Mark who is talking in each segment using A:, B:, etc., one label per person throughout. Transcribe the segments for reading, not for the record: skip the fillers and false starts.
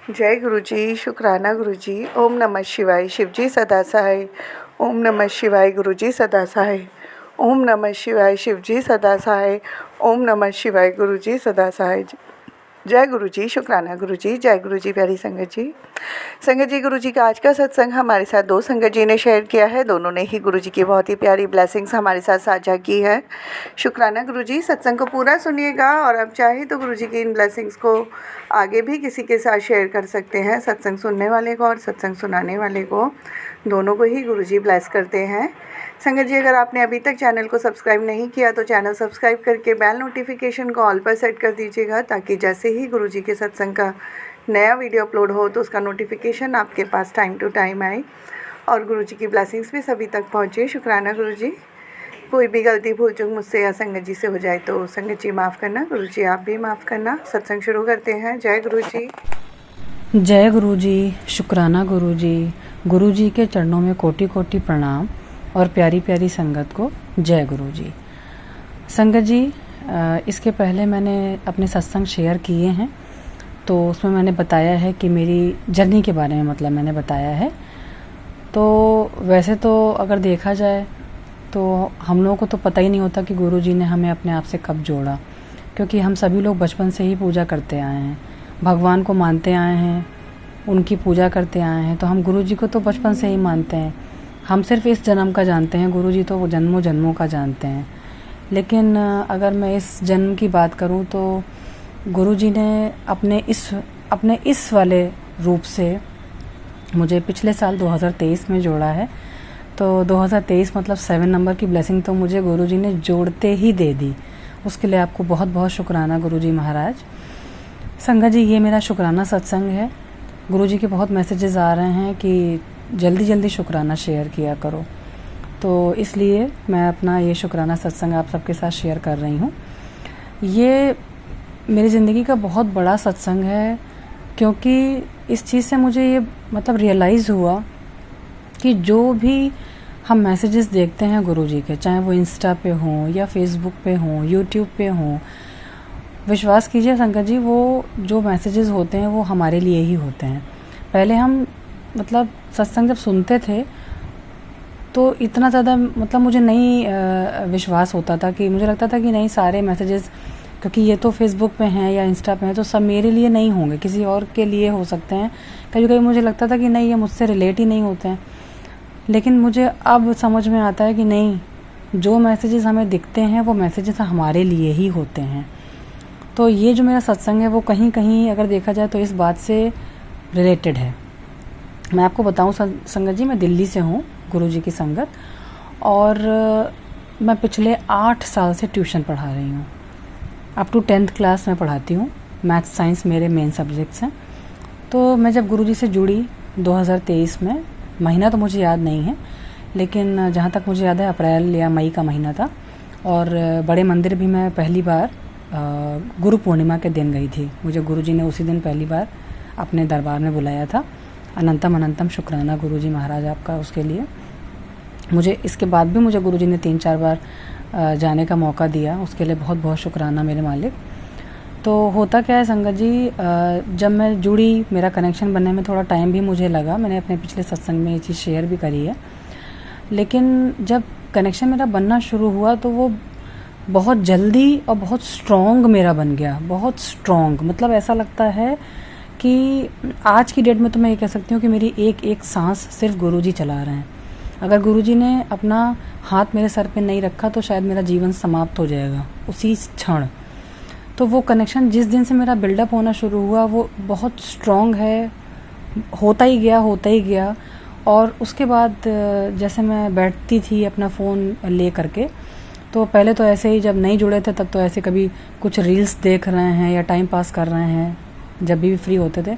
A: जय गुरु जी, शुक्राना गुरु जी। ओम नमः शिवाय। शिव जी सदा सहाय। ओम नमः शिवाय। गुरु जी सदा सहाय। ओम नमः शिवाय। शिव जी सदा सहाय। ओम नमः शिवाय। गुरु जी सदा सहाय। जय गुरु जी, शुक्राना गुरु जी। जय गुरु जी। प्यारी संगत जी, गुरु जी का आज का सत्संग हमारे साथ दो संगत जी ने शेयर किया है। दोनों ने ही गुरु जी की बहुत ही प्यारी ब्लेसिंग्स हमारे साथ साझा की है। शुक्राना गुरु जी। सत्संग को पूरा सुनिएगा और अब चाहे तो गुरु जी की इन ब्लेसिंग्स को आगे भी किसी के साथ शेयर कर सकते हैं। सत्संग सुनने वाले को और सत्संग सुनाने वाले को, दोनों को ही गुरु जी ब्लेस करते हैं। संगत जी, अगर आपने अभी तक चैनल को सब्सक्राइब नहीं किया तो चैनल सब्सक्राइब करके बेल नोटिफिकेशन को ऑल पर सेट कर दीजिएगा, ताकि जैसे ही गुरु जी के सत्संग का नया वीडियो अपलोड हो तो उसका नोटिफिकेशन आपके पास टाइम टू टाइम आए और गुरु जी की ब्लेसिंग्स भी सभी तक पहुँचे। शुक्राना गुरु जी। कोई भी गलती भूल चूक मुझसे या संगत जी से हो जाए तो संगत जी माफ़ करना, गुरु जी आप भी माफ़ करना। सत्संग शुरू करते हैं। जय गुरु जी।
B: जय गुरु जी, शुक्राना गुरु जी। गुरु जी के चरणों में कोटि कोटि प्रणाम और प्यारी प्यारी संगत को जय गुरु जी। संगत जी, इसके पहले मैंने अपने सत्संग शेयर किए हैं, तो उसमें मैंने बताया है कि मेरी जर्नी के बारे में मतलब मैंने बताया है। तो वैसे तो अगर देखा जाए तो हम लोगों को तो पता ही नहीं होता कि गुरु जी ने हमें अपने आप से कब जोड़ा, क्योंकि हम सभी लोग बचपन से ही पूजा करते आए हैं, भगवान को मानते आए हैं, उनकी पूजा करते आए हैं। तो हम गुरु जी को तो बचपन से ही मानते हैं। हम सिर्फ इस जन्म का जानते हैं, गुरु जी तो वो जन्मों जन्मों का जानते हैं। लेकिन अगर मैं इस जन्म की बात करूं तो गुरु जी ने अपने इस वाले रूप से मुझे पिछले साल 2023 में जोड़ा है। तो 2023 मतलब 7 नंबर की ब्लेसिंग तो मुझे गुरु जी ने जोड़ते ही दे दी। उसके लिए आपको बहुत बहुत शुक्राना गुरु जी महाराज। संगत जी, ये मेरा शुक्राना सत्संग है। गुरु जी के बहुत मैसेजेस आ रहे हैं कि जल्दी जल्दी शुक्राना शेयर किया करो, तो इसलिए मैं अपना ये शुक्राना सत्संग आप सबके साथ शेयर कर रही हूँ। ये मेरी ज़िंदगी का बहुत बड़ा सत्संग है, क्योंकि इस चीज़ से मुझे ये मतलब रियलाइज़ हुआ कि जो भी हम मैसेजेस देखते हैं गुरु जी के, चाहे वो इंस्टा पे हों या फेसबुक पे हों, यूट्यूब पे हों, विश्वास कीजिए संगत जी, वो जो मैसेजेस होते हैं वो हमारे लिए ही होते हैं। पहले हम मतलब सत्संग जब सुनते थे तो इतना ज़्यादा मतलब मुझे नहीं विश्वास होता था, कि मुझे लगता था कि नहीं, सारे मैसेजेस क्योंकि ये तो फेसबुक पे हैं या इंस्टा पे हैं तो सब मेरे लिए नहीं होंगे, किसी और के लिए हो सकते हैं। कभी कभी मुझे लगता था कि नहीं, ये मुझसे रिलेट ही नहीं होते हैं। लेकिन मुझे अब समझ में आता है कि नहीं, जो मैसेजेस हमें दिखते हैं वो मैसेजेस हमारे लिए ही होते हैं। तो ये जो मेरा सत्संग है वो कहीं कहीं अगर देखा जाए तो इस बात से रिलेटेड है। मैं आपको बताऊं संगत जी, मैं दिल्ली से हूँ, गुरु जी की संगत, और मैं पिछले 8 साल से ट्यूशन पढ़ा रही हूँ। अप टू 10th क्लास में पढ़ाती हूँ। मैथ्स साइंस मेरे मेन सब्जेक्ट्स हैं। तो मैं जब गुरु जी से जुड़ी 2023 में, महीना तो मुझे याद नहीं है, लेकिन जहाँ तक मुझे याद है अप्रैल या मई का महीना था। और बड़े मंदिर भी मैं पहली बार गुरु पूर्णिमा के दिन गई थी। मुझे गुरु जी ने उसी दिन पहली बार अपने दरबार में बुलाया था। अनंतम अनंतम शुक्राना गुरु जी महाराज आपका उसके लिए। मुझे इसके बाद भी मुझे गुरु जी ने 3-4 बार जाने का मौका दिया, उसके लिए बहुत बहुत शुक्राना मेरे मालिक। तो होता क्या है संगत जी, जब मैं जुड़ी, मेरा कनेक्शन बनने में थोड़ा टाइम भी मुझे लगा। मैंने अपने पिछले सत्संग में ये चीज़ शेयर भी करी है। लेकिन जब कनेक्शन मेरा बनना शुरू हुआ तो वो बहुत जल्दी और बहुत स्ट्रॉन्ग मेरा बन गया। बहुत स्ट्रॉन्ग मतलब ऐसा लगता है कि आज की डेट में तो मैं ये कह सकती हूँ कि मेरी एक एक सांस सिर्फ गुरु जी चला रहे हैं। अगर गुरु जी ने अपना हाथ मेरे सर पे नहीं रखा तो शायद मेरा जीवन समाप्त हो जाएगा उसी क्षण। तो वो कनेक्शन जिस दिन से मेरा बिल्डअप होना शुरू हुआ वो बहुत स्ट्रॉन्ग है, होता ही गया। और उसके बाद जैसे मैं बैठती थी अपना फ़ोन ले करके, तो पहले तो ऐसे ही, जब नहीं जुड़े थे तब तो ऐसे कभी कुछ रील्स देख रहे हैं या टाइम पास कर रहे हैं जब भी फ्री होते थे।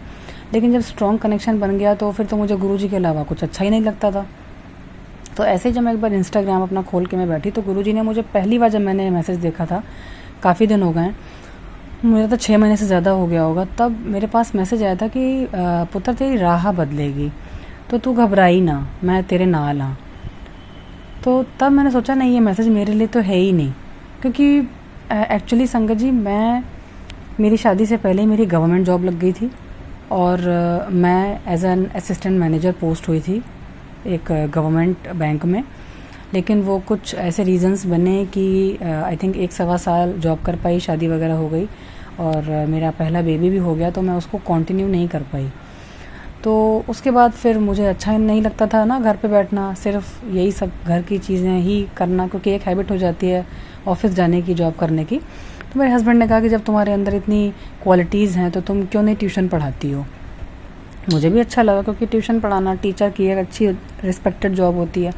B: लेकिन जब स्ट्रॉन्ग कनेक्शन बन गया तो फिर तो मुझे गुरु जी के अलावा कुछ अच्छा ही नहीं लगता था। तो ऐसे ही जब मैं एक बार इंस्टाग्राम अपना खोल के मैं बैठी तो गुरु जी ने मुझे पहली बार जब मैंने मैसेज देखा था, काफ़ी दिन हो गए, मेरा तो 6 महीने से ज़्यादा हो गया होगा, तब मेरे पास मैसेज आया था कि पुत्र तेरी राह बदलेगी, तो तू घबराई ना, मैं तेरे नाल हाँ। तो तब मैंने सोचा नहीं, ये मैसेज मेरे लिए तो है ही नहीं, क्योंकि एक्चुअली संगत जी, मेरी शादी से पहले ही मेरी गवर्नमेंट जॉब लग गई थी और मैं as an assistant manager post हुई थी एक गवर्नमेंट बैंक में, लेकिन वो कुछ ऐसे रीज़न्स बने कि आई थिंक 1-1.25 साल जॉब कर पाई, शादी वगैरह हो गई और मेरा पहला बेबी भी हो गया, तो मैं उसको कंटिन्यू नहीं कर पाई। तो उसके बाद फिर मुझे अच्छा नहीं लगता था ना घर पे बैठना, सिर्फ यही सब घर की चीज़ें ही करना, क्योंकि एक हैबिट हो जाती है ऑफिस जाने की, जॉब करने की। तो मेरे हस्बैंड ने कहा कि जब तुम्हारे अंदर इतनी क्वालिटीज़ हैं तो तुम क्यों नहीं ट्यूशन पढ़ाती हो। मुझे भी अच्छा लगा, क्योंकि ट्यूशन पढ़ाना टीचर की एक अच्छी रिस्पेक्टेड जॉब होती है।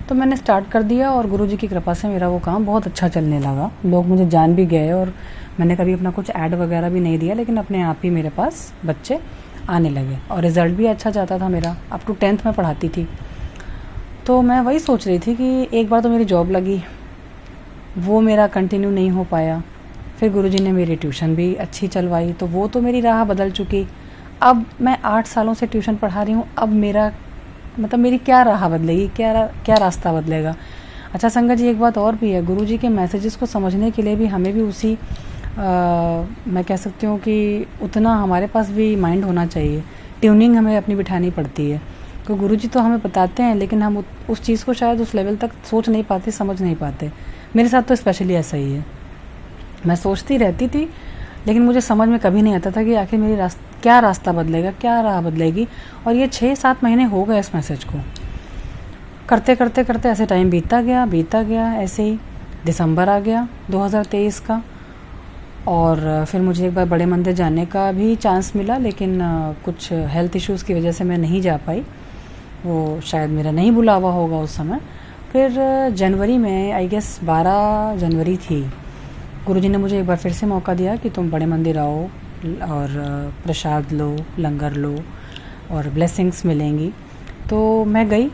B: तो मैंने स्टार्ट कर दिया और गुरुजी की कृपा से मेरा वो काम बहुत अच्छा चलने लगा। लोग मुझे जान भी गए और मैंने कभी अपना कुछ ऐड वगैरह भी नहीं दिया, लेकिन अपने आप ही मेरे पास बच्चे आने लगे और रिज़ल्ट भी अच्छा जाता था मेरा। अप टू 10th में पढ़ाती थी। तो मैं वही सोच रही थी कि एक बार तो मेरी जॉब लगी, वो मेरा कंटिन्यू नहीं हो पाया। फिर गुरुजी ने मेरी ट्यूशन भी अच्छी चलवाई, तो वो तो मेरी राह बदल चुकी। अब मैं 8 सालों से ट्यूशन पढ़ा रही हूँ। अब मेरा मतलब मेरी क्या राह बदलेगी, क्या रास्ता बदलेगा। अच्छा संगत जी, एक बात और भी है, गुरुजी के मैसेजेस को समझने के लिए भी हमें भी उसी मैं कह सकती हूँ कि उतना हमारे पास भी माइंड होना चाहिए। ट्यूनिंग हमें अपनी बिठानी पड़ती है। तो गुरुजी तो हमें बताते हैं, लेकिन हम उस चीज़ को शायद उस लेवल तक सोच नहीं पाते, समझ नहीं पाते। मेरे साथ तो स्पेशली ऐसा ही है। मैं सोचती रहती थी, लेकिन मुझे समझ में कभी नहीं आता था कि आखिर मेरी क्या रास्ता बदलेगा, क्या राह बदलेगी। और ये 6-7 महीने हो गए इस मैसेज को करते करते करते। ऐसे टाइम बीतता गया। ऐसे ही दिसंबर आ गया 2023 का, और फिर मुझे एक बार बड़े मंदिर जाने का भी चांस मिला, लेकिन कुछ हेल्थ इश्यूज़ की वजह से मैं नहीं जा पाई। वो शायद मेरा नहीं बुलावा होगा उस समय। फिर जनवरी में, आई गेस 12 जनवरी थी, गुरुजी ने मुझे एक बार फिर से मौका दिया कि तुम बड़े मंदिर आओ और प्रसाद लो, लंगर लो और ब्लेसिंग्स मिलेंगी। तो मैं गई,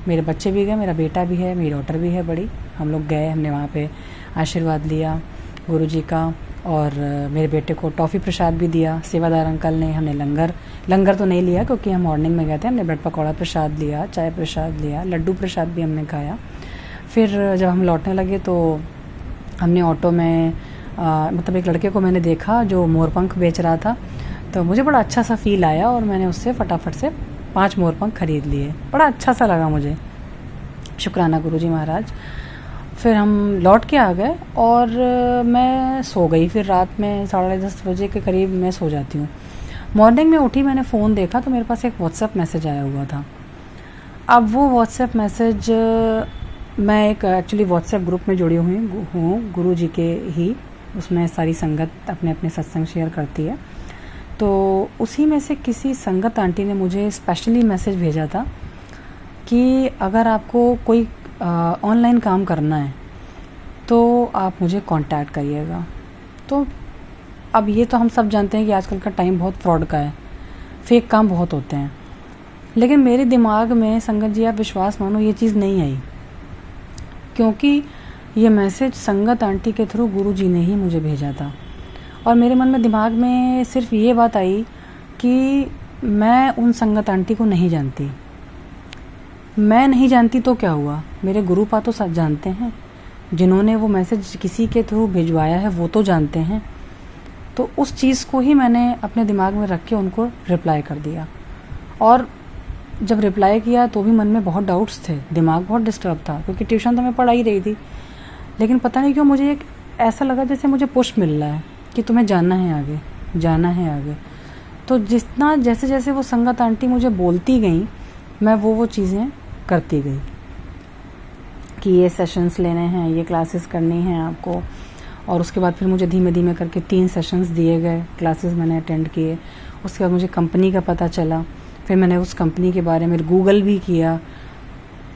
B: मेरे बच्चे भी गए, मेरा बेटा भी है, मेरी डॉटर भी है बड़ी। हम लोग गए, हमने वहाँ पे आशीर्वाद लिया गुरुजी का, और मेरे बेटे को टॉफ़ी प्रसाद भी दिया सेवादार अंकल ने। हमने लंगर तो नहीं लिया, क्योंकि हम मॉर्निंग में गए थे। हमने ब्रेड पकौड़ा प्रसाद लिया, चाय प्रसाद लिया, लड्डू प्रसाद भी हमने खाया। फिर जब हम लौटने लगे तो हमने ऑटो में मतलब एक लड़के को मैंने देखा जो मोरपंख बेच रहा था, तो मुझे बड़ा अच्छा सा फील आया और मैंने उससे फटाफट से 5 मोरपंख खरीद लिए। बड़ा अच्छा सा लगा मुझे। शुक्राना गुरुजी महाराज। फिर हम लौट के आ गए और मैं सो गई। फिर रात में 10:30 बजे के करीब मैं सो जाती हूँ। मॉर्निंग में उठी, मैंने फ़ोन देखा तो मेरे पास एक व्हाट्सएप मैसेज आया हुआ था। अब वो व्हाट्सएप मैसेज, मैं एक एक्चुअली व्हाट्सएप ग्रुप में जुड़ी हुई हूँ गुरु जी के ही, उसमें सारी संगत अपने अपने सत्संग शेयर करती है। तो उसी में से किसी संगत आंटी ने मुझे स्पेशली मैसेज भेजा था कि अगर आपको कोई ऑनलाइन काम करना है तो आप मुझे कांटेक्ट करिएगा। तो अब ये तो हम सब जानते हैं कि आजकल का टाइम बहुत फ्रॉड का है, फेक काम बहुत होते हैं। लेकिन मेरे दिमाग में संगत जी, आप विश्वास मानो, ये चीज़ नहीं आई, क्योंकि ये मैसेज संगत आंटी के थ्रू गुरुजी ने ही मुझे भेजा था। और मेरे मन में दिमाग में सिर्फ ये बात आई कि मैं उन संगत आंटी को नहीं जानती। मैं नहीं जानती तो क्या हुआ, मेरे गुरुपा तो सब जानते हैं। जिन्होंने वो मैसेज किसी के थ्रू भिजवाया है वो तो जानते हैं। तो उस चीज़ को ही मैंने अपने दिमाग में रख के उनको रिप्लाई कर दिया। और जब रिप्लाई किया तो भी मन में बहुत डाउट्स थे, दिमाग बहुत डिस्टर्ब था, क्योंकि ट्यूशन तो मैं पढ़ा ही रही थी। लेकिन पता नहीं क्यों मुझे एक ऐसा लगा जैसे मुझे पुश मिल रहा है कि तुम्हें जाना है आगे, जाना है आगे। तो जितना जैसे जैसे वो संगत आंटी मुझे बोलती गई, मैं वो चीज़ें करती गई कि ये सेशंस लेने हैं, ये क्लासेस करनी हैं आपको। और उसके बाद फिर मुझे धीमे धीमे करके 3 सेशंस दिए गए, क्लासेस मैंने अटेंड किए। उसके बाद मुझे कंपनी का पता चला, फिर मैंने उस कंपनी के बारे में गूगल भी किया।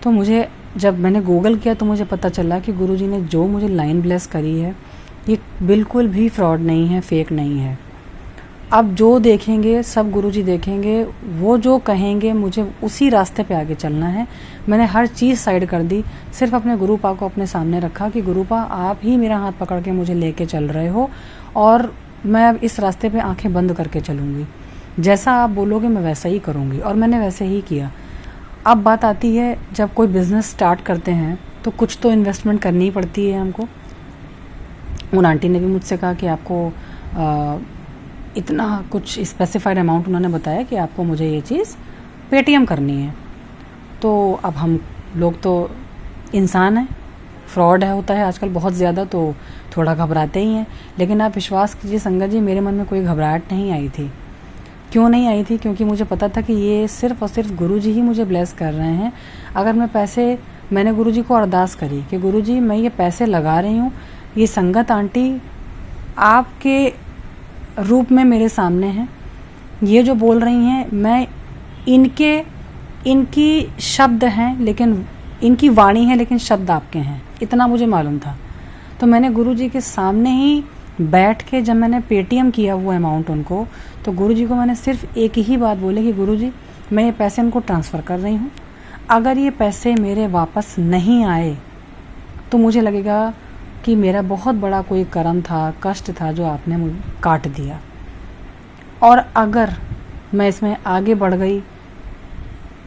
B: तो मुझे जब मैंने गूगल किया तो मुझे पता चला कि गुरुजी ने जो मुझे लाइन ब्लेस करी है ये बिल्कुल भी फ्रॉड नहीं है, फेक नहीं है। अब जो देखेंगे सब गुरुजी देखेंगे, वो जो कहेंगे मुझे उसी रास्ते पे आगे चलना है। मैंने हर चीज़ साइड कर दी, सिर्फ अपने गुरुपा को अपने सामने रखा कि गुरुपा आप ही मेरा हाथ पकड़ के मुझे लेके चल रहे हो और मैं अब इस रास्ते पे आंखें बंद करके चलूँगी। जैसा आप बोलोगे मैं वैसा ही करूँगी, और मैंने वैसे ही किया। अब बात आती है, जब कोई बिज़नेस स्टार्ट करते हैं तो कुछ तो इन्वेस्टमेंट करनी ही पड़ती है हमको। उन आंटी ने भी मुझसे कहा कि आपको इतना कुछ स्पेसिफाइड अमाउंट उन्होंने बताया कि आपको मुझे ये चीज़ पेटीएम करनी है। तो अब हम लोग तो इंसान हैं, फ्रॉड है होता है आजकल बहुत ज़्यादा, तो थोड़ा घबराते ही हैं। लेकिन आप विश्वास कीजिए संगत जी, मेरे मन में कोई घबराहट नहीं आई थी। क्यों नहीं आई थी? क्योंकि मुझे पता था कि ये सिर्फ़ और सिर्फ गुरुजी ही मुझे ब्लेस कर रहे हैं। अगर मैंने गुरुजी को अरदास करी कि गुरुजी मैं ये पैसे लगा रही हूँ, ये संगत आंटी आपके रूप में मेरे सामने हैं, ये जो बोल रही हैं मैं इनकी शब्द हैं, लेकिन इनकी वाणी है लेकिन शब्द आपके हैं, इतना मुझे मालूम था। तो मैंने गुरुजी के सामने ही बैठ के जब मैंने पेटीएम किया वो अमाउंट उनको, तो गुरुजी को मैंने सिर्फ एक ही बात बोली कि गुरुजी मैं ये पैसे उनको ट्रांसफ़र कर रही हूँ, अगर ये पैसे मेरे वापस नहीं आए तो मुझे लगेगा कि मेरा बहुत बड़ा कोई कर्म था, कष्ट था जो आपने मुझे काट दिया, और अगर मैं इसमें आगे बढ़ गई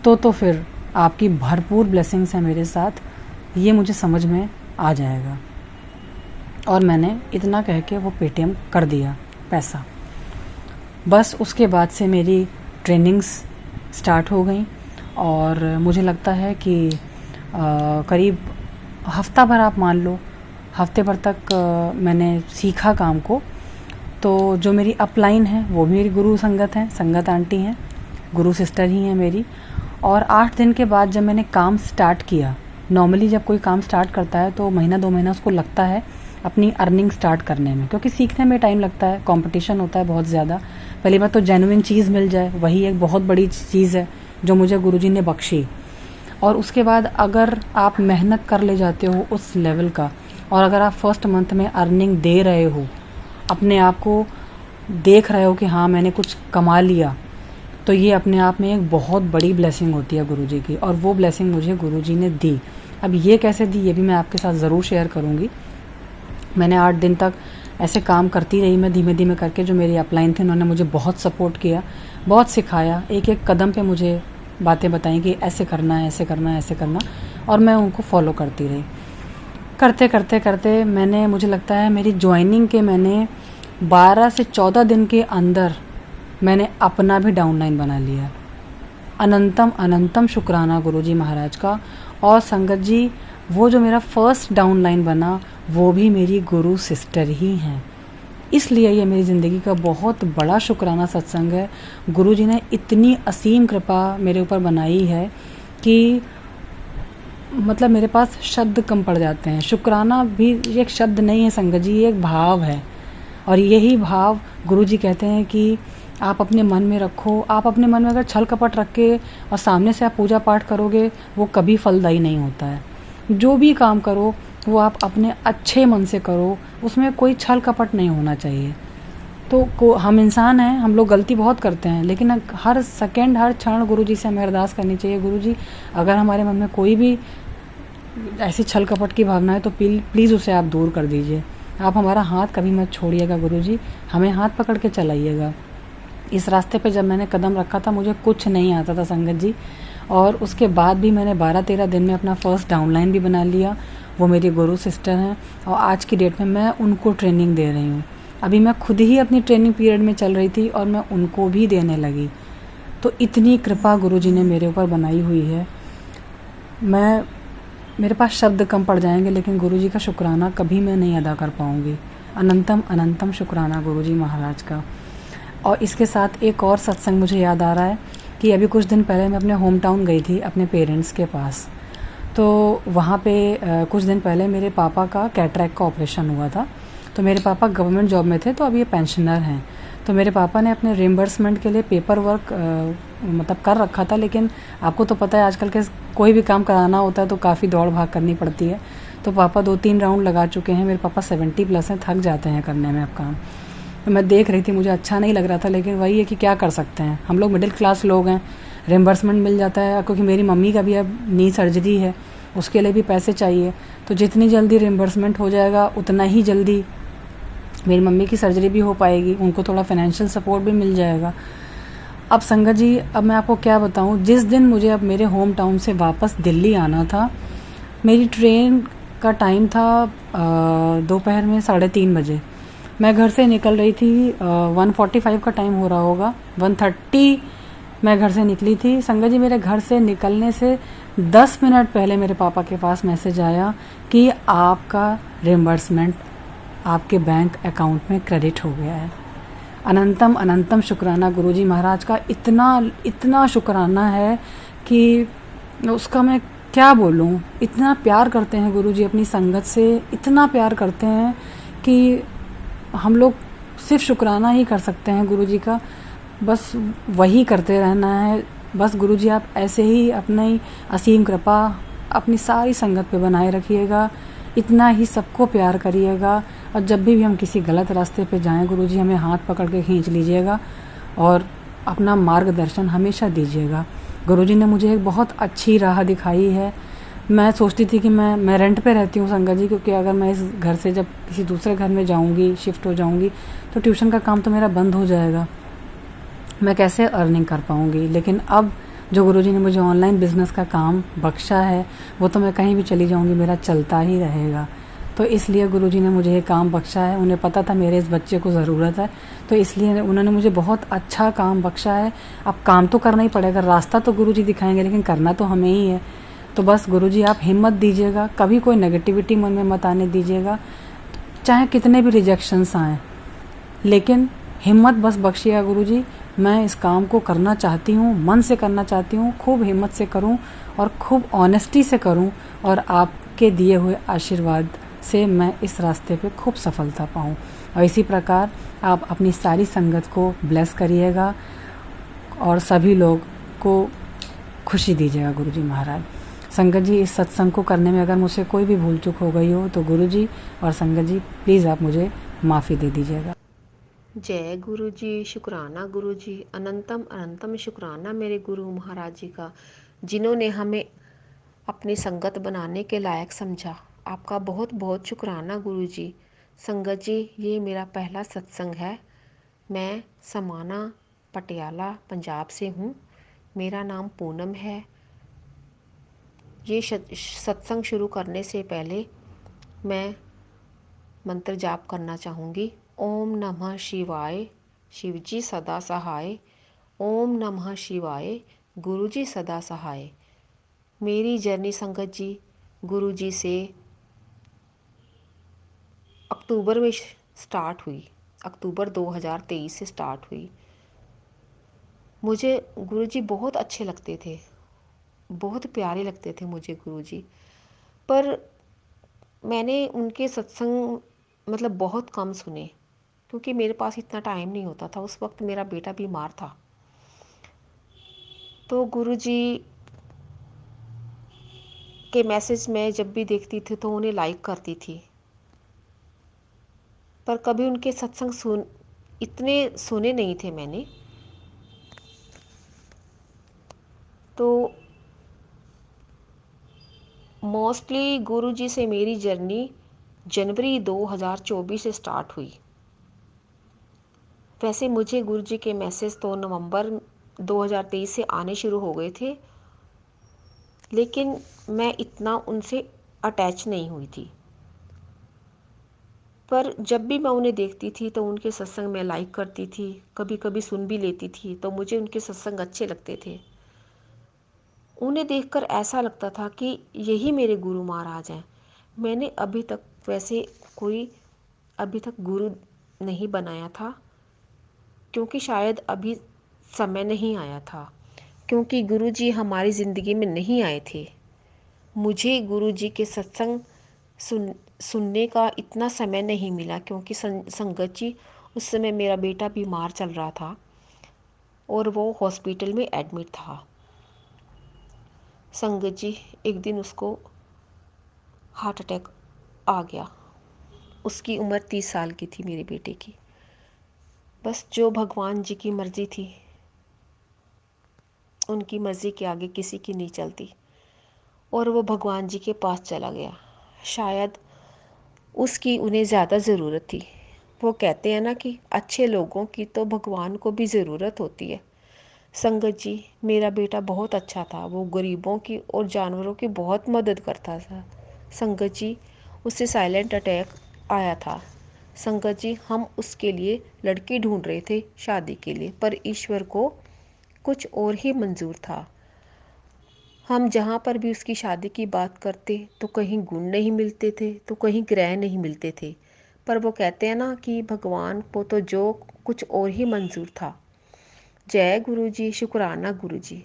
B: तो फिर आपकी भरपूर ब्लेसिंग्स हैं मेरे साथ, ये मुझे समझ में आ जाएगा। और मैंने इतना कह के वो पेटीएम कर दिया पैसा। बस उसके बाद से मेरी ट्रेनिंग्स स्टार्ट हो गई, और मुझे लगता है कि करीब हफ्ता भर आप मान लो, हफ्ते भर तक मैंने सीखा काम को। तो जो मेरी अपलाइन है वो भी मेरी गुरु संगत हैं, संगत आंटी हैं, गुरु सिस्टर ही हैं मेरी। और 8 दिन के बाद जब मैंने काम स्टार्ट किया, नॉर्मली जब कोई काम स्टार्ट करता है तो महीना 2 महीना उसको लगता है अपनी अर्निंग स्टार्ट करने में, क्योंकि सीखने में टाइम लगता है, कंपटीशन होता है बहुत ज़्यादा। पहली बात तो जेन्युइन चीज़ मिल जाए, वही एक बहुत बड़ी चीज़ है जो मुझे गुरुजी ने बख्शी। और उसके बाद अगर आप मेहनत कर ले जाते हो उस लेवल का, और अगर आप फर्स्ट मंथ में अर्निंग दे रहे हो, अपने आप को देख रहे हो कि हाँ मैंने कुछ कमा लिया, तो ये अपने आप में एक बहुत बड़ी ब्लेसिंग होती है गुरुजी की। और वो ब्लेसिंग मुझे गुरुजी ने दी। अब ये कैसे दी ये भी मैं आपके साथ ज़रूर शेयर करूँगी। मैंने 8 दिन तक ऐसे काम करती रही मैं, धीमे धीमे करके। जो मेरी अपलाइन थे उन्होंने मुझे बहुत सपोर्ट किया, बहुत सिखाया, एक एक कदम पे मुझे बातें बताई कि ऐसे करना है, ऐसे करना है, ऐसे करना, और मैं उनको फॉलो करती रही। करते करते करते मैंने, मुझे लगता है मेरी ज्वाइनिंग के मैंने 12 से 14 दिन के अंदर मैंने अपना भी डाउनलाइन बना लिया। अनंतम अनंतम शुक्राना गुरुजी महाराज का। और संगत जी, वो जो मेरा फर्स्ट डाउनलाइन बना वो भी मेरी गुरु सिस्टर ही हैं, इसलिए ये मेरी ज़िंदगी का बहुत बड़ा शुक्राना सत्संग है। गुरुजी ने इतनी असीम कृपा मेरे ऊपर बनाई है कि मतलब मेरे पास शब्द कम पड़ जाते हैं। शुक्राना भी एक शब्द नहीं है संगत जी, ये एक भाव है। और यही भाव गुरुजी कहते हैं कि आप अपने मन में रखो। आप अपने मन में अगर छल कपट रख के और सामने से आप पूजा पाठ करोगे, वो कभी फलदायी नहीं होता है। जो भी काम करो वो आप अपने अच्छे मन से करो, उसमें कोई छल कपट नहीं होना चाहिए। तो हम इंसान हैं, हम लोग गलती बहुत करते हैं, लेकिन हर सेकंड हर क्षण गुरुजी से हमें अरदास करनी चाहिए, गुरुजी अगर हमारे मन में कोई भी ऐसी छल कपट की भावना है तो प्लीज़ उसे आप दूर कर दीजिए। आप हमारा हाथ कभी मत छोड़िएगा गुरुजी, हमें हाथ पकड़ के चलाइएगा। इस रास्ते पे जब मैंने कदम रखा था मुझे कुछ नहीं आता था संगत जी, और उसके बाद भी मैंने 12-13 दिन में अपना फर्स्ट डाउनलाइन भी बना लिया। वो मेरी गुरु सिस्टर हैं और आज की डेट में मैं उनको ट्रेनिंग दे रही हूँ। अभी मैं खुद ही अपनी ट्रेनिंग पीरियड में चल रही थी और मैं उनको भी देने लगी। तो इतनी कृपा गुरुजी ने मेरे ऊपर बनाई हुई है, मेरे पास शब्द कम पड़ जाएंगे, लेकिन गुरुजी का शुक्राना कभी मैं नहीं अदा कर पाऊँगी। अनंतम अनंतम शुक्राना गुरुजी महाराज का। और इसके साथ एक और सत्संग मुझे याद आ रहा है कि अभी कुछ दिन पहले मैं अपने होम टाउन गई थी अपने पेरेंट्स के पास। तो वहाँ पे कुछ दिन पहले मेरे पापा का कैटरैक्ट का ऑपरेशन हुआ था। तो मेरे पापा गवर्नमेंट जॉब में थे, तो अब ये पेंशनर हैं। तो मेरे पापा ने अपने रिम्बर्समेंट के लिए पेपर वर्क मतलब कर रखा था, लेकिन आपको तो पता है आजकल के कोई भी काम कराना होता है तो काफ़ी दौड़ भाग करनी पड़ती है। तो पापा 2-3 राउंड लगा चुके हैं। मेरे पापा 70+ हैं, थक जाते हैं करने में अब काम। तो मैं देख रही थी, मुझे अच्छा नहीं लग रहा था, लेकिन वही है कि क्या कर सकते हैं, हम लोग मिडिल क्लास लोग हैं, रिम्बर्समेंट मिल जाता है। क्योंकि मेरी मम्मी का भी अब नी सर्जरी है, उसके लिए भी पैसे चाहिए। तो जितनी जल्दी रिम्बर्समेंट हो जाएगा उतना ही जल्दी मेरी मम्मी की सर्जरी भी हो पाएगी, उनको थोड़ा फाइनेंशियल सपोर्ट भी मिल जाएगा। अब संगत जी, अब मैं आपको क्या बताऊं, जिस दिन मुझे अब मेरे होम टाउन से वापस दिल्ली आना था, मेरी ट्रेन का टाइम था दोपहर में 3:30 बजे। मैं घर से निकल रही थी 1:45 का टाइम हो रहा होगा, 1:30 मैं घर से निकली थी। संगत जी, मेरे घर से निकलने से 10 मिनट पहले मेरे पापा के पास मैसेज आया कि आपका रिम्बर्समेंट आपके बैंक अकाउंट में क्रेडिट हो गया है। अनंतम अनंतम शुक्राना गुरुजी महाराज का, इतना इतना शुक्राना है कि उसका मैं क्या बोलूं। इतना प्यार करते हैं गुरुजी अपनी संगत से, इतना प्यार करते हैं कि हम लोग सिर्फ शुक्राना ही कर सकते हैं गुरुजी का। बस वही करते रहना है। बस गुरुजी आप ऐसे ही अपनी असीम कृपा अपनी सारी संगत पे बनाए रखिएगा, इतना ही सबको प्यार करिएगा। और जब भी हम किसी गलत रास्ते पे जाएं गुरुजी, हमें हाथ पकड़ के खींच लीजिएगा और अपना मार्गदर्शन हमेशा दीजिएगा। गुरुजी ने मुझे एक बहुत अच्छी राह दिखाई है। मैं सोचती थी कि मैं रेंट पे रहती हूँ संगत जी, क्योंकि अगर मैं इस घर से जब किसी दूसरे घर में जाऊँगी, शिफ्ट हो जाऊँगी, तो ट्यूशन का काम तो मेरा बंद हो जाएगा, मैं कैसे अर्निंग कर पाऊँगी। लेकिन अब जो गुरुजी ने मुझे ऑनलाइन बिजनेस का काम बख्शा है, वो तो मैं कहीं भी चली जाऊँगी मेरा चलता ही रहेगा। तो इसलिए गुरुजी ने मुझे ये काम बख्शा है। उन्हें पता था मेरे इस बच्चे को ज़रूरत है, तो इसलिए उन्होंने मुझे बहुत अच्छा काम बख्शा है। अब काम तो करना ही पड़ेगा, रास्ता तो गुरुजी दिखाएंगे, लेकिन करना तो हमें ही है। तो बस गुरुजी आप हिम्मत दीजिएगा, कभी कोई नेगेटिविटी मन में मत आने दीजिएगा, चाहे कितने भी रिजेक्शंस आएँ, लेकिन हिम्मत बस बख्शिएगा गुरुजी। मैं इस काम को करना चाहती हूँ, मन से करना चाहती हूँ, खूब हिम्मत से करूँ और खूब ऑनेस्टी से करूँ, और आपके दिए हुए आशीर्वाद से मैं इस रास्ते पे खूब सफलता पाऊँ। और इसी प्रकार आप अपनी सारी संगत को ब्लेस करिएगा और सभी लोग को खुशी दीजिएगा गुरुजी महाराज। संगत जी, इस सत्संग को करने में अगर मुझसे कोई भी भूल चूक हो गई हो तो गुरुजी और संगत जी प्लीज़ आप मुझे माफ़ी दे दीजिएगा।
C: जय गुरु जी, शुक्राना गुरु जी, अनंतम अनंतम शुक्राना मेरे गुरु महाराज जी का, जिन्होंने हमें अपनी संगत बनाने के लायक समझा। आपका बहुत बहुत शुक्राना गुरु जी। संगत जी, ये मेरा पहला सत्संग है। मैं समाना पटियाला पंजाब से हूँ। मेरा नाम पूनम है। ये सत्संग शुरू करने से पहले मैं मंत्र जाप करना चाहूँगी। ओम नमः शिवाय, शिवजी सदा सहाय। ओम नमः शिवाय, गुरुजी सदा सहाय। मेरी जर्नी संगत जी गुरुजी से अक्टूबर में स्टार्ट हुई। अक्टूबर 2023 से स्टार्ट हुई। मुझे गुरुजी बहुत अच्छे लगते थे, बहुत प्यारे लगते थे मुझे गुरुजी। पर मैंने उनके सत्संग मतलब बहुत कम सुने, क्योंकि मेरे पास इतना टाइम नहीं होता था। उस वक्त मेरा बेटा बीमार था। तो गुरुजी के मैसेज मैं जब भी देखती थी तो उन्हें लाइक करती थी, पर कभी उनके सत्संग इतने सुने नहीं थे मैंने। तो मोस्टली गुरुजी से मेरी जर्नी जनवरी 2024 से स्टार्ट हुई। वैसे मुझे गुरुजी के मैसेज तो नवंबर 2023 से आने शुरू हो गए थे, लेकिन मैं इतना उनसे अटैच नहीं हुई थी। पर जब भी मैं उन्हें देखती थी तो उनके सत्संग में लाइक करती थी, कभी कभी सुन भी लेती थी, तो मुझे उनके सत्संग अच्छे लगते थे। उन्हें देखकर ऐसा लगता था कि यही मेरे गुरु महाराज हैं। मैंने अभी तक वैसे कोई अभी तक गुरु नहीं बनाया था, क्योंकि शायद अभी समय नहीं आया था, क्योंकि गुरुजी हमारी ज़िंदगी में नहीं आए थे। मुझे गुरुजी के सत्संग सुनने का इतना समय नहीं मिला, क्योंकि संगत जी उस समय मेरा बेटा बीमार चल रहा था और वो हॉस्पिटल में एडमिट था। संगत जी, एक दिन उसको हार्ट अटैक आ गया। उसकी उम्र 30 साल की थी मेरे बेटे की। बस जो भगवान जी की मर्ज़ी थी, उनकी मर्ज़ी के आगे किसी की नहीं चलती, और वो भगवान जी के पास चला गया। शायद उसकी उन्हें ज़्यादा ज़रूरत थी। वो कहते हैं ना कि अच्छे लोगों की तो भगवान को भी ज़रूरत होती है। संगत जी, मेरा बेटा बहुत अच्छा था। वो गरीबों की और जानवरों की बहुत मदद करता था। संगत जी, उससे साइलेंट अटैक आया था। संगत जी, हम उसके लिए लड़की ढूंढ रहे थे शादी के लिए, पर ईश्वर को कुछ और ही मंजूर था। हम जहाँ पर भी उसकी शादी की बात करते तो कहीं गुण नहीं मिलते थे, तो कहीं ग्रह नहीं मिलते थे। पर वो कहते हैं ना कि भगवान को तो जो कुछ और ही मंजूर था। जय गुरु जी, शुक्राना गुरु जी।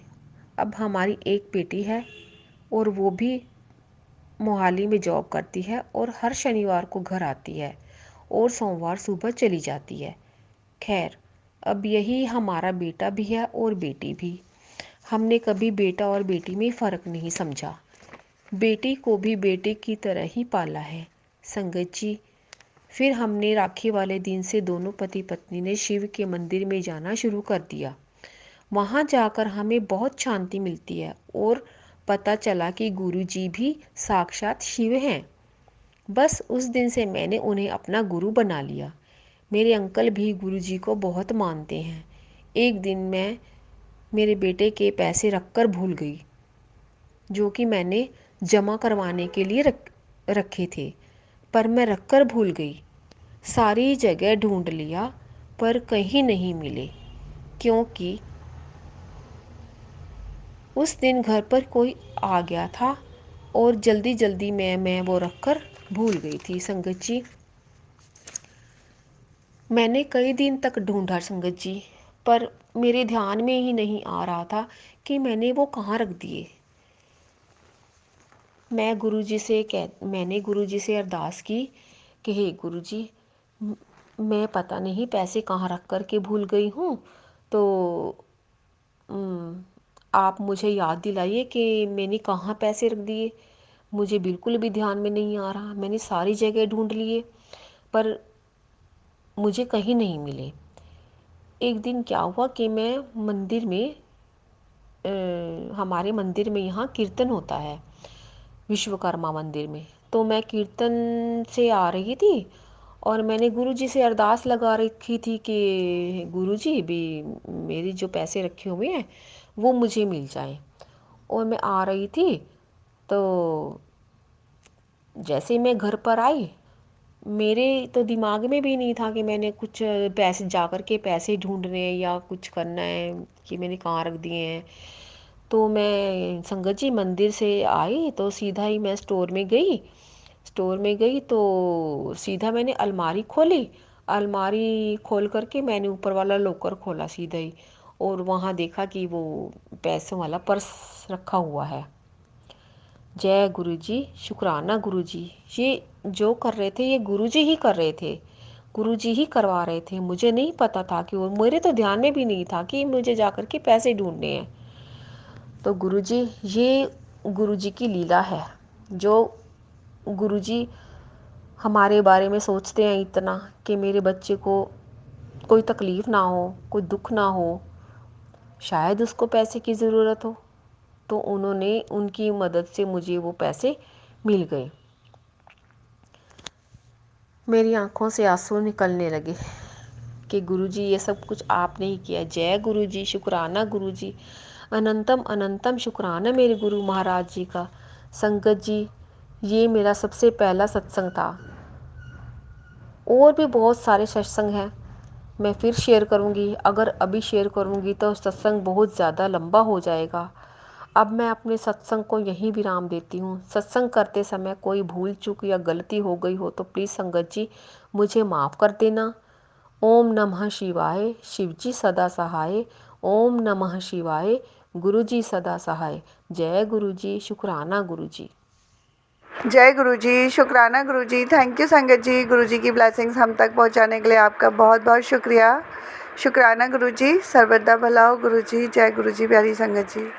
C: अब हमारी एक बेटी है और वो भी मोहाली में जॉब करती है और हर शनिवार को घर आती है और सोमवार सुबह चली जाती है। खैर, अब यही हमारा बेटा भी है और बेटी भी। हमने कभी बेटा और बेटी में फ़र्क नहीं समझा। बेटी को भी बेटे की तरह ही पाला है। संगत जी, फिर हमने राखी वाले दिन से दोनों पति पत्नी ने शिव के मंदिर में जाना शुरू कर दिया। वहाँ जाकर हमें बहुत शांति मिलती है और पता चला कि गुरुजी भी साक्षात शिव हैं। बस उस दिन से मैंने उन्हें अपना गुरु बना लिया। मेरे अंकल भी गुरुजी को बहुत मानते हैं। एक दिन मैं मेरे बेटे के पैसे रखकर भूल गई, जो कि मैंने जमा करवाने के लिए रखे थे, पर मैं रखकर भूल गई। सारी जगह ढूंढ लिया पर कहीं नहीं मिले, क्योंकि उस दिन घर पर कोई आ गया था और जल्दी जल्दी मैं वो रखकर भूल गई थी। संगत जी, मैंने कई दिन तक ढूंढा संगत जी, पर मेरे ध्यान में ही नहीं आ रहा था कि मैंने वो कहाँ रख दिए। मैंने गुरुजी से अरदास की कि हे गुरुजी, मैं पता नहीं पैसे कहाँ रख कर के भूल गई हूँ, तो आप मुझे याद दिलाइए कि मैंने कहाँ पैसे रख दिए। मुझे बिल्कुल भी ध्यान में नहीं आ रहा। मैंने सारी जगह ढूंढ लिए पर मुझे कहीं नहीं मिले। एक दिन क्या हुआ कि मैं मंदिर में हमारे मंदिर में यहाँ कीर्तन होता है, विश्वकर्मा मंदिर में। तो मैं कीर्तन से आ रही थी और मैंने गुरुजी से अरदास लगा रखी थी कि गुरुजी भी मेरे जो पैसे रखे हुए हैं वो मुझे मिल जाए। और मैं आ रही थी तो जैसे ही मैं घर पर आई, मेरे तो दिमाग में भी नहीं था कि मैंने कुछ पैसे जाकर के पैसे ढूंढने या कुछ करना है कि मैंने कहाँ रख दिए हैं। तो मैं संगत जी मंदिर से आई तो सीधा ही मैं स्टोर में गई तो सीधा मैंने अलमारी खोली। अलमारी खोल करके मैंने ऊपर वाला लॉकर खोला सीधा ही, और वहाँ देखा कि वो पैसों वाला पर्स रखा हुआ है। जय गुरुजी, शुक्राना गुरुजी। ये जो कर रहे थे ये गुरुजी ही कर रहे थे, गुरुजी ही करवा रहे थे। मुझे नहीं पता था कि वो, मेरे तो ध्यान में भी नहीं था कि मुझे जाकर के पैसे ढूंढने हैं। तो गुरुजी, ये गुरुजी की लीला है। जो गुरुजी हमारे बारे में सोचते हैं इतना कि मेरे बच्चे को कोई तकलीफ़ ना हो, कोई दुख ना हो, शायद उसको पैसे की ज़रूरत हो, तो उन्होंने उनकी मदद से मुझे वो पैसे मिल गए। मेरी आंखों से आंसू निकलने लगे कि गुरुजी ये सब कुछ आपने ही किया। जय गुरुजी, शुक्राना गुरुजी, अनंतम अनंतम शुक्राना मेरे गुरु महाराज जी का। संगत जी, ये मेरा सबसे पहला सत्संग था। और भी बहुत सारे सत्संग हैं, मैं फिर शेयर करूँगी। अगर अभी शेयर करूँगी तो सत्संग बहुत ज़्यादा लंबा हो जाएगा। अब मैं अपने सत्संग को यहीं विराम देती हूँ। सत्संग करते समय कोई भूल चूक या गलती हो गई हो तो प्लीज़ संगत जी मुझे माफ़ कर देना। ओम नमः शिवाय, शिवजी सदा सहाय। ओम नमः शिवाय, गुरुजी सदा सहाय। जय गुरुजी, शुक्राना गुरुजी।
A: जय गुरुजी, शुक्राना गुरुजी। थैंक यू संगत जी, गुरुजी की ब्लेसिंग्स हम तक पहुंचाने के लिए आपका बहुत बहुत शुक्रिया। शुक्राना गुरुजी, सर्वदा भला हो गुरुजी। जय गुरुजी, प्यारी संगत जी।